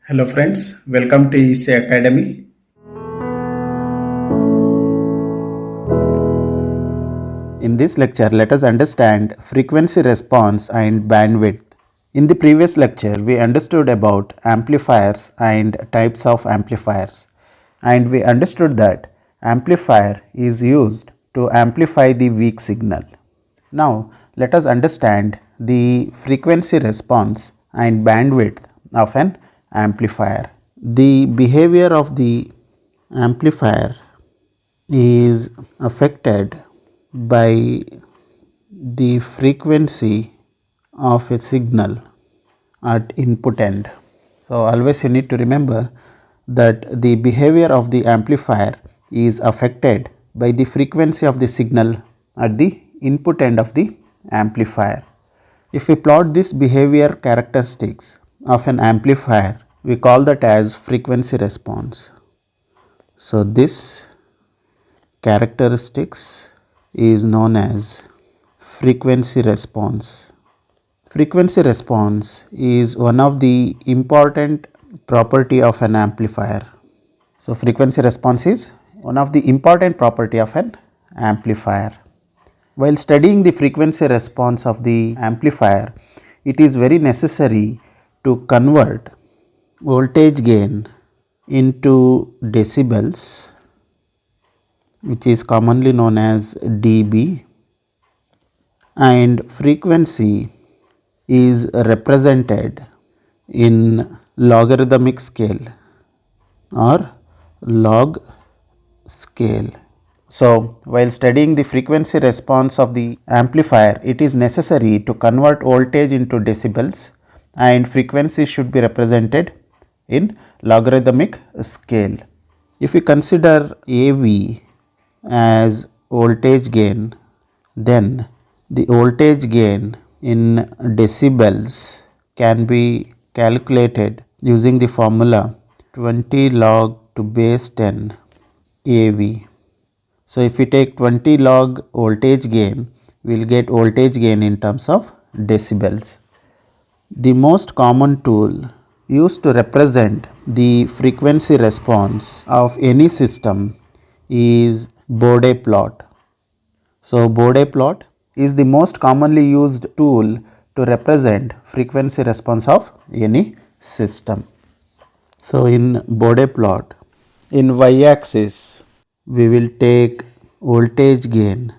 Hello friends, welcome to EC Academy. In this lecture, let us understand frequency response and bandwidth. In the previous lecture, we understood about amplifiers and types of amplifiers, and we understood that amplifier is used to amplify the weak signal. Now, let us understand the frequency response and bandwidth of an amplifier. The behavior of the amplifier is affected by the frequency of a signal at input end. So, always you need to remember that the behavior of the amplifier is affected by the frequency of the signal at the input end of the amplifier. If we plot this behavior characteristics of an amplifier, we call that as frequency response. So, this characteristics is known as frequency response. Frequency response is one of the important property of an amplifier. So, frequency response is one of the important property of an amplifier. While studying the frequency response of the amplifier, it is very necessary to convert voltage gain into decibels, which is commonly known as dB, and frequency is represented in logarithmic scale or log scale. So, while studying the frequency response of the amplifier, it is necessary to convert voltage into decibels and frequency should be represented in logarithmic scale. If we consider AV as voltage gain, then the voltage gain in decibels can be calculated using the formula 20 log to base 10 AV. So, if we take 20 log voltage gain, we will get voltage gain in terms of decibels. The most common tool used to represent the frequency response of any system is Bode plot. So, Bode plot is the most commonly used tool to represent frequency response of any system. So, in Bode plot, in y-axis we will take voltage gain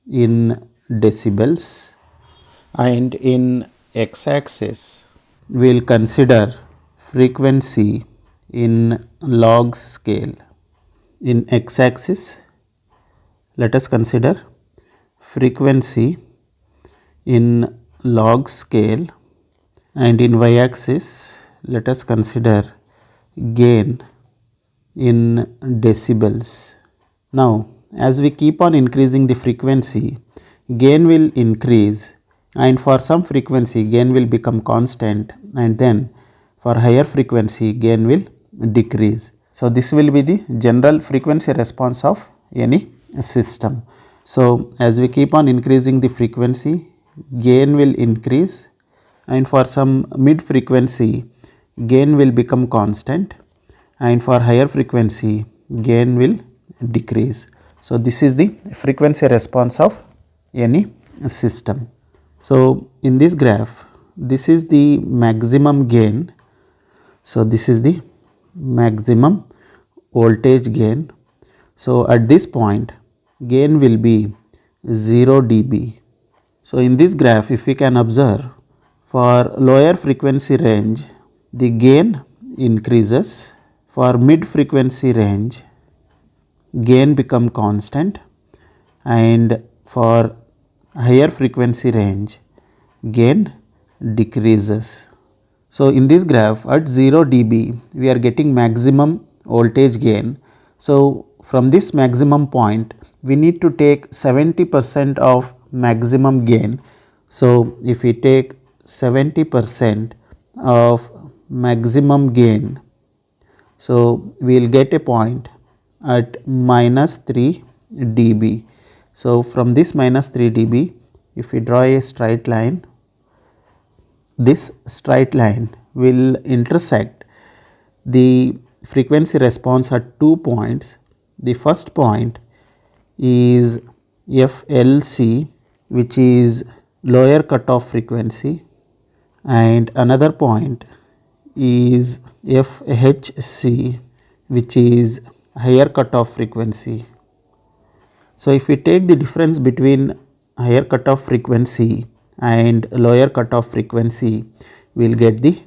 in decibels, and in x-axis we will consider frequency in log scale. In x-axis, let us consider frequency in log scale, and in y-axis let us consider gain in decibels. Now, as we keep on increasing the frequency, gain will increase, and for some frequency gain will become constant, and then for higher frequency gain will decrease. So, this will be the general frequency response of any system. So, as we keep on increasing the frequency, gain will increase, and for some mid frequency gain will become constant, and for higher frequency gain will decrease. So, this is the frequency response of any system. So, in this graph, this is the maximum gain. So, this is the maximum voltage gain. So, at this point gain will be 0 dB. So, in this graph, if we can observe, for lower frequency range the gain increases, for mid frequency range gain become constant, and for higher frequency range gain decreases. So, in this graph at 0 dB we are getting maximum voltage gain. So, from this maximum point we need to take 70% of maximum gain. So, if we take 70% of maximum gain, so we will get a point at minus 3 dB. So, from this minus 3 dB, if we draw a straight line, this straight line will intersect the frequency response at 2 points. The first point is FLC, which is lower cutoff frequency, and another point is FHC, which is higher cutoff frequency. So if we take the difference between higher cutoff frequency and lower cutoff frequency, we will get the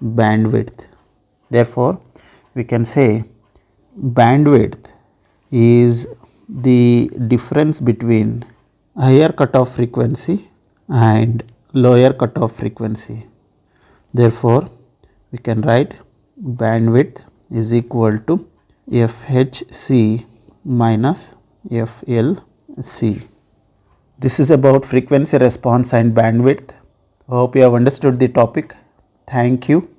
bandwidth. Therefore, we can say bandwidth is the difference between higher cutoff frequency and lower cutoff frequency. Therefore, we can write bandwidth is equal to FHC minus FLC. This is about frequency response and bandwidth. I hope you have understood the topic. Thank you.